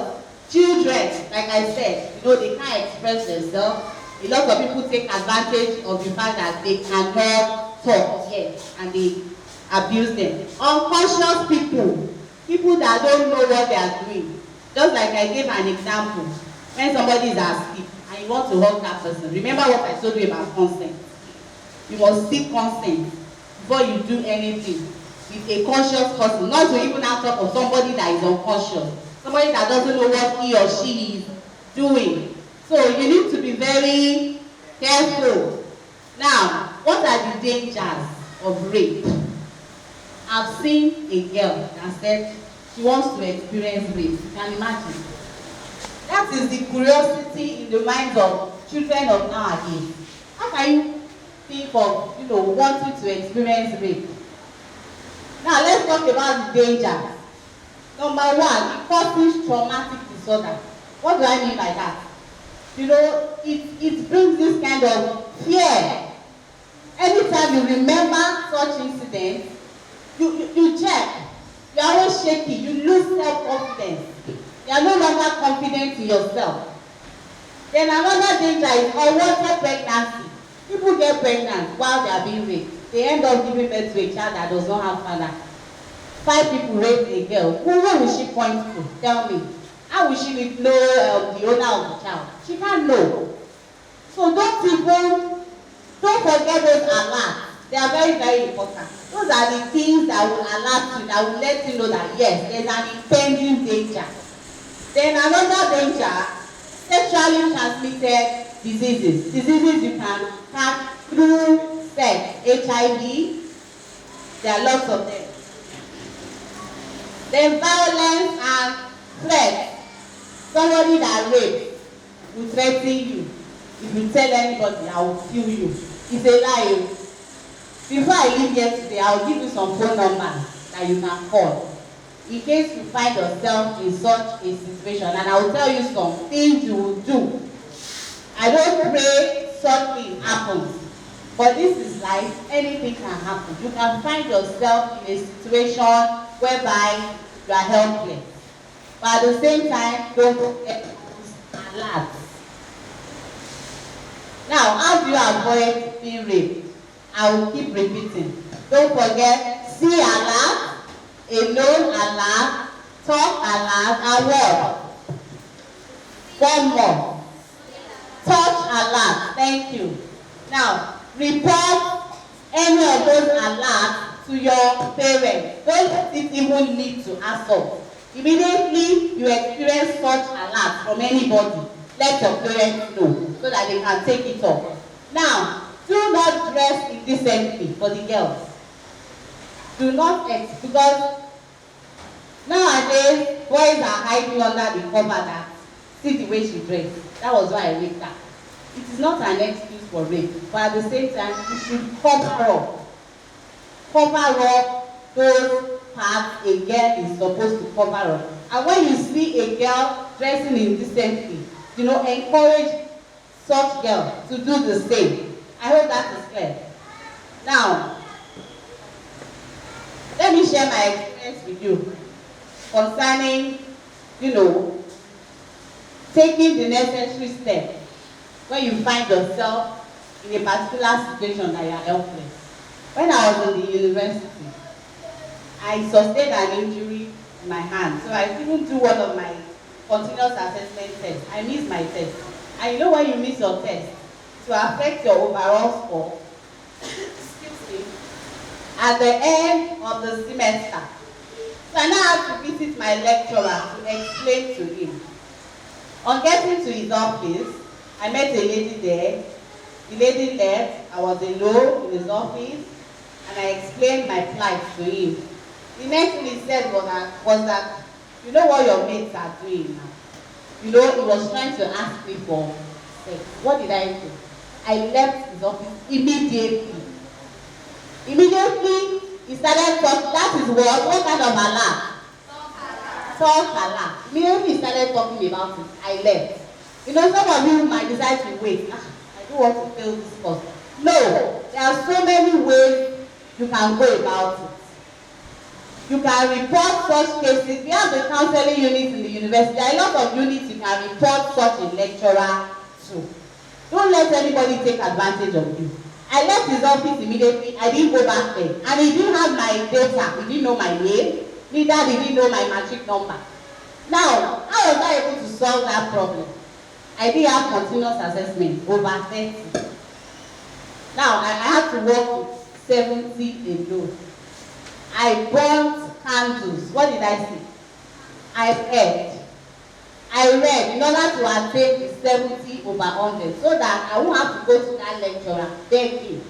children, like I said, they can't express themselves. A lot of people take advantage of the fact that they cannot talk yet, and they abuse them. Unconscious people that don't know what they are doing. Just like I gave an example, when somebody is asleep and you want to hug that person, remember what I told you about consent. You must seek consent before you do anything with a conscious person, not to even have talk of somebody that is unconscious, somebody that doesn't know what he or she is doing. So you need to be very careful. Now, what are the dangers of rape? I've seen a girl that said she wants to experience rape. You can imagine. That is the curiosity in the minds of children of nowadays. How can you think of, wanting to experience rape? Now, let's talk about the dangers. Number one, it causes traumatic disorder. What do I mean by that? It brings this kind of fear. Anytime you remember such incidents, you check. You are always shaky. You lose self-confidence. You are no longer confident in yourself. Then another danger is unwanted pregnancy. People get pregnant while they are being raped. They end up giving birth to a child that does not have father. 5 people rape a girl. Who will she point to? Tell me. How will she know the owner of the child? She can't know. So don't forget those alerts. They are very, very important. Those are the things that will alert you, that will let you know that yes, there's an impending danger. Then another danger, sexually transmitted diseases. Diseases you can catch through sex, HIV. There are lots of them. Then violence and threats. Somebody that rapes will threaten you. If you tell anybody, I will kill you. It's a lie. Before I leave here today, I will give you some phone numbers that you can call in case you find yourself in such a situation, and I will tell you some things you will do. I don't pray such thing happens, but this is life. Anything can happen. You can find yourself in a situation whereby you are helpless, but at the same time, don't forget alerts. Now, how do you avoid being raped? I will keep repeating. Don't forget, see alert, alone alert, talk alert, and what? One more. Touch alert. Thank you. Now, report any of those alerts to your parents. Don't even need to assault. Immediately you experience such alert from anybody, let your parents know so that they can take it up. Now, do not dress indecently for the girls. Do not because nowadays boys are hiding under the cover that see the way she dressed. That was why I raped her. It is not an excuse for rape, but at the same time, you should cover up. Cover up those parts a girl is supposed to cover up. And when you see a girl dressing indecently, encourage such girl to do the same. I hope that is clear. Now, let me share my experience with you concerning, taking the necessary step when you find yourself in a particular situation that you are helpless. When I was in the university, I sustained an injury in my hand, so I couldn't do one of my continuous assessment tests. I missed my test. And when you miss your test, to affect your overall score, excuse me, at the end of the semester. So I now have to visit my lecturer to explain to him. On getting to his office, I met a lady there. The lady left. I was alone in his office, and I explained my plight to him. The next thing he said was that you know what your mates are doing now. He was trying to ask me for sex. What did I do? I left his office immediately. Immediately, he started talking. That is what kind of alert? Talk alert. Immediately, he started talking about it. I left. Some of you might decide to wait. I don't want to fail this course. No, there are so many ways you can go about it. You can report such cases. We have the counseling units in the university. There are a lot of units you can report such a lecturer to. Don't let anybody take advantage of you. I left his office immediately. I didn't go back there. And he didn't have my data. He didn't know my name. Neither did he know my matric number. Now, how was I able to solve that problem? I did have continuous assessment, over 30. Now, I had to work with 70 alone. I burnt candles. What did I say? I read in order to attain the 70 over 100 so that I won't have to go to that lecturer begging.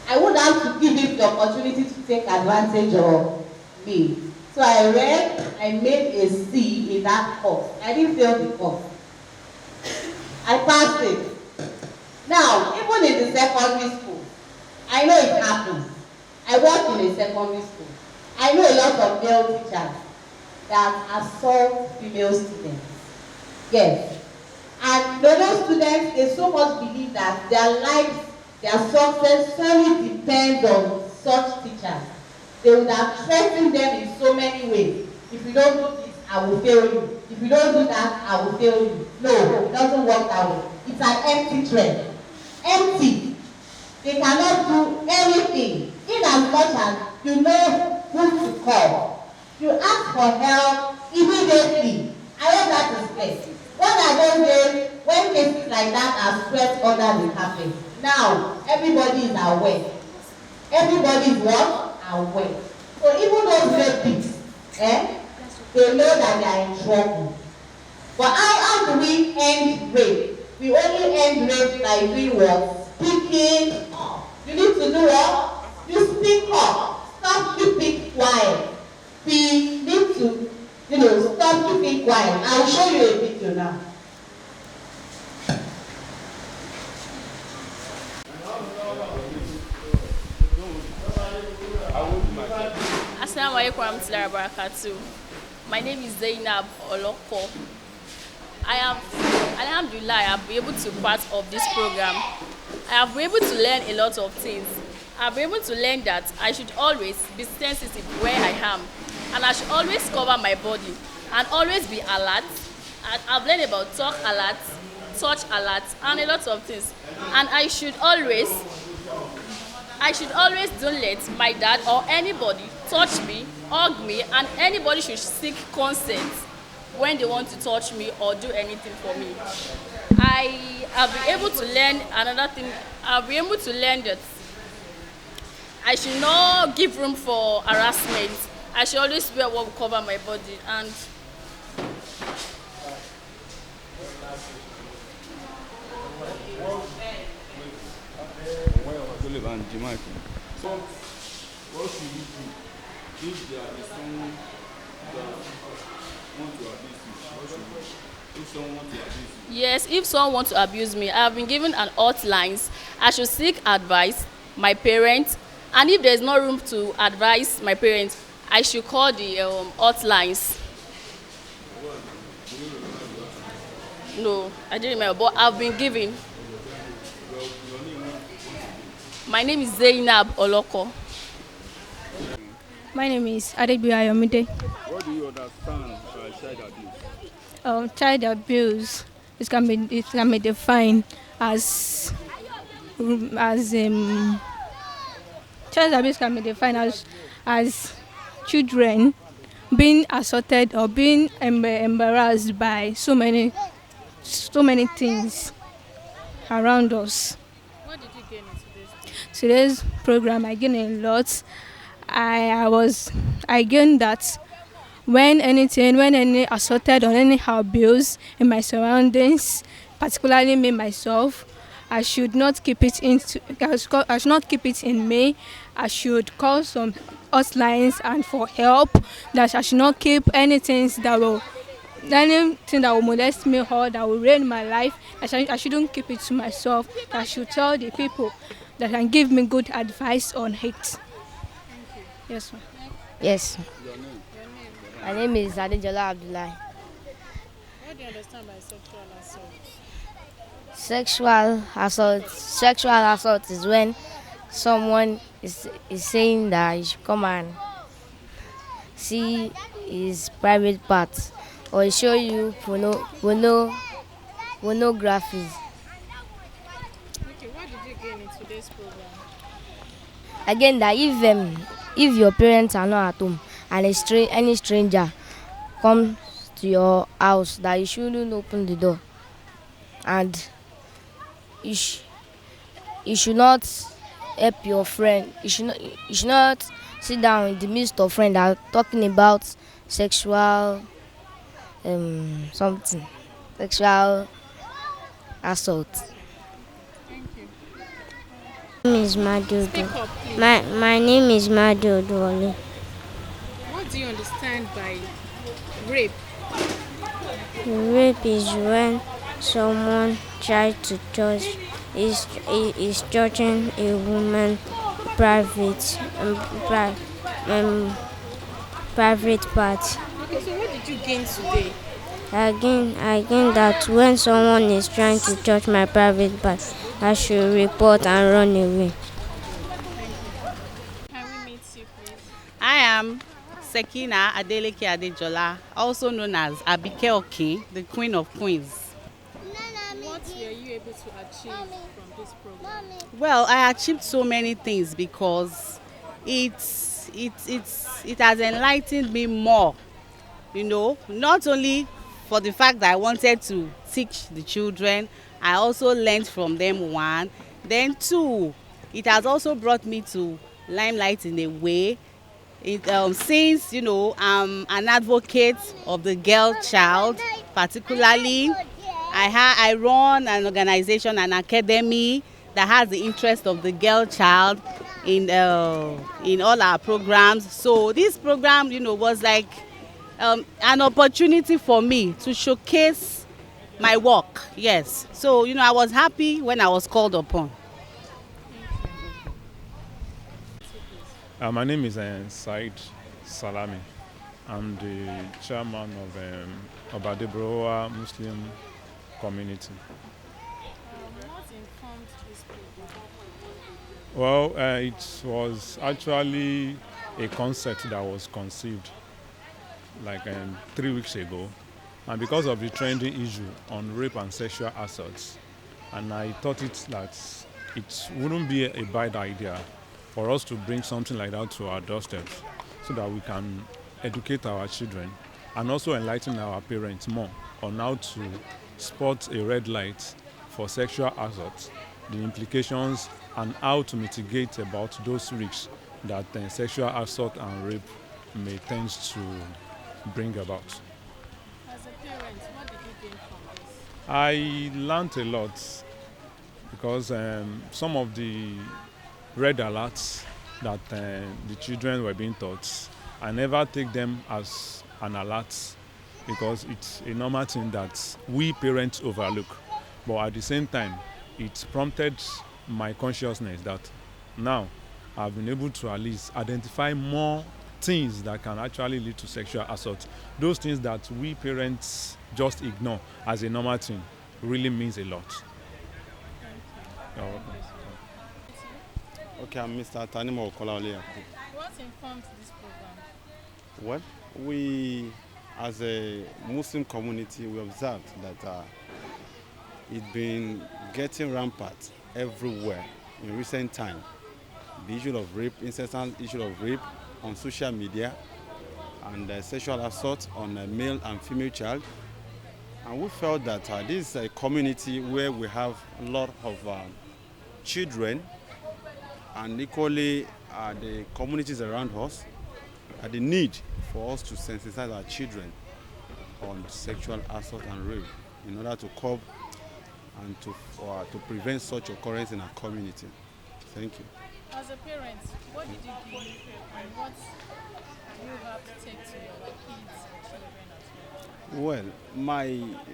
I would have to give him the opportunity to take advantage of me. So I read, I made a C in that course. I didn't fail the course. I passed it. Now, even in the secondary school, I know it happens. I work in a secondary school. I know a lot of male teachers that assault female students. Yes. And those students, they so much believe that their lives, their success solely depends on such teachers. They would have threatened them in so many ways. If you don't do this, I will fail you. If you don't do that, I will fail you. No, it doesn't work that way. It's an empty threat. Empty. They cannot do anything. In as much as you know who to call. You ask for help immediately. I hope that is clear. What are those days when cases like that are swept under the carpet? Now, everybody is aware. Everybody is what? Aware. So even those rapists, they know that they are in trouble. But how do we end rape? We only end rape by doing what? Speaking up. You need to do what? You speak up. Stop keeping quiet. We need to, stop keeping quiet. I'll show you a video now. Assalamualaikum warahmatullahi wabarakatuh. My name is Zainab Oloko. I am, alhamdulillah, I have been able to be part of this program. I have been able to learn a lot of things. I have been able to learn that I should always be sensitive where I am, and I should always cover my body and always be alert. I've learned about talk alert, touch alert, and a lot of things. And I should always don't let my dad or anybody touch me, hug me, and anybody should seek consent when they want to touch me or do anything for me. I have been able to learn another thing. I've been able to learn that I should not give room for harassment. I should always wear what will cover my body. And so, what should you do if there is someone that want to abuse you? What should you do if someone wants to abuse you? yes, if someone wants to abuse me, I have been given an hotlines. I should seek advice, my parents, and if there is no room to advise my parents, I should call the hotlines. No, I didn't remember, but I've been given. My name is Zainab Oloko. My name is Ayomide. What do you understand by child abuse? Child abuse it can be defined as child abuse can be defined as children being assaulted or being embarrassed by so many things around us. What did you gain in Today's program, I gained a lot. I gained that when any assaulted or any abuse in my surroundings, particularly me myself, I should not keep it in me. I should call some hotlines and for help. That I should not keep anything that will molest me or that will ruin my life. I shouldn't keep it to myself. I should tell the people that can give me good advice on it. Yes, ma'am. Yes. Your name? My name is Adejola Abdullahi. What do you understand by sexual assault? Sexual assault is when someone is saying that you should come and see his private parts, or he show you pornographies. Okay, what did you gain in today's program? Again, that if your parents are not at home and any stranger comes to your house, that you shouldn't open the door, and you, you should not help your friend. You should not sit down in the midst of friends that are talking about sexual something, sexual assault. Thank you. My name is Madudu. Speak up, please. My name is Madudu. What do you understand by rape? Rape is when someone tries to touch is touching a woman private private part. Okay, so what did you gain today? Again that when someone is trying to touch my private part, I should report and run away. Can we meet you, please? I am Sekina Adeleke Adejola, also known as Abike Okin, the Queen of Queens. What were you able to achieve from this program? Well, I achieved so many things because it has enlightened me more, not only for the fact that I wanted to teach the children, I also learned from them, one. Then two, it has also brought me to limelight in a way. Since I'm an advocate of the girl child, particularly I run an organization, an academy that has the interest of the girl child in all our programs. So this program was like an opportunity for me to showcase my work. Yes, so I was happy when I was called upon. My name is Said Salami. I'm the chairman of Obadebroa Muslim community. What informed this program? Well, it was actually a concept that was conceived like 3 weeks ago, and because of the trendy issue on rape and sexual assaults, and I thought that it wouldn't be a bad idea for us to bring something like that to our doorsteps so that we can educate our children and also enlighten our parents more on how to spot a red light for sexual assault, the implications, and how to mitigate about those risks that sexual assault and rape may tend to bring about. As a parent, what did you gain from this? I learned a lot because some of the red alerts that the children were being taught, I never take them as an alert because it's a normal thing that we parents overlook. But at the same time, it prompted my consciousness that now I've been able to at least identify more things that can actually lead to sexual assault. Those things that we parents just ignore as a normal thing really means a lot. You're welcome. Okay, I'm Mr. Tanimo Okolaole. What informed this program? Well, we, as a Muslim community, we observed that it's been getting rampant everywhere in recent time. The issue of rape, incessant issue of rape on social media, and sexual assault on a male and female child. And we felt that this is a community where we have a lot of children, and equally the communities around us, the need for us to sensitize our children on sexual assault and rape in order to curb and to prevent such occurrence in our community. Thank you. As a parent, what did you gain and what do you have to take to your kids and children as well? Well,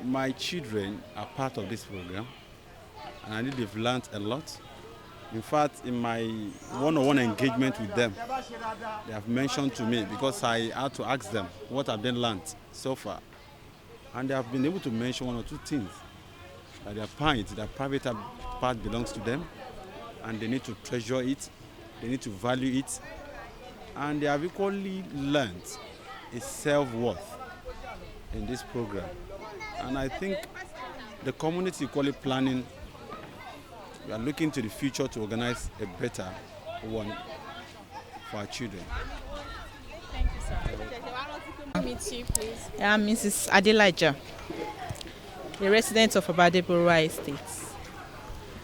my children are part of this program, and I think they've learned a lot. In fact, in my one-on-one engagement with them, they have mentioned to me, because I had to ask them what have they learned so far, and they have been able to mention one or two things. That their private part belongs to them, and they need to treasure it, they need to value it, and they have equally learned a self-worth in this program. And I think the community equally planning, we are looking to the future to organize a better one for our children. Thank you, sir. Meet you, please. I'm Mrs. Adelaja, a resident of Abadeborough Estate.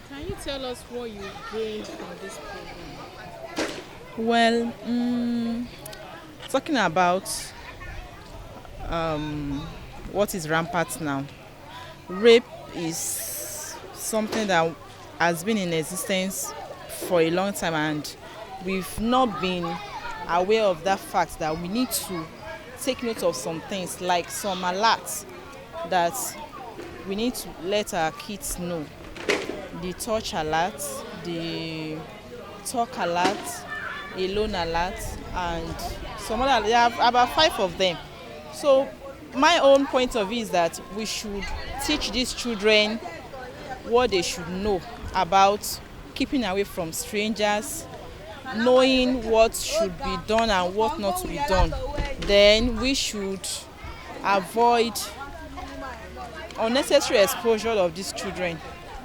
Can you tell us what you gained from this program? Well, talking about what is rampant now, rape is something that has been in existence for a long time, and we've not been aware of that fact that we need to take note of some things, like some alerts that we need to let our kids know. The touch alert, the talk alert, alone alert, and some other. There are about 5 of them. So my own point of view is that we should teach these children what they should know about keeping away from strangers, knowing what should be done and what not to be done. Then we should avoid unnecessary exposure of these children,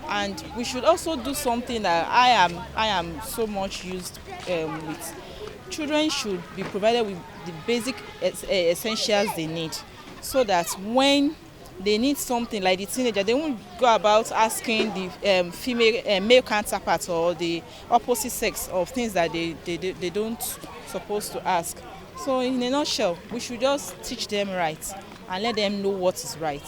and we should also do something that I am so much used with. Children should be provided with the basic essentials they need, so that when they need something like the teenager, they won't go about asking the male counterpart or the opposite sex of things that they don't supposed to ask. So in a nutshell, we should just teach them right and let them know what is right.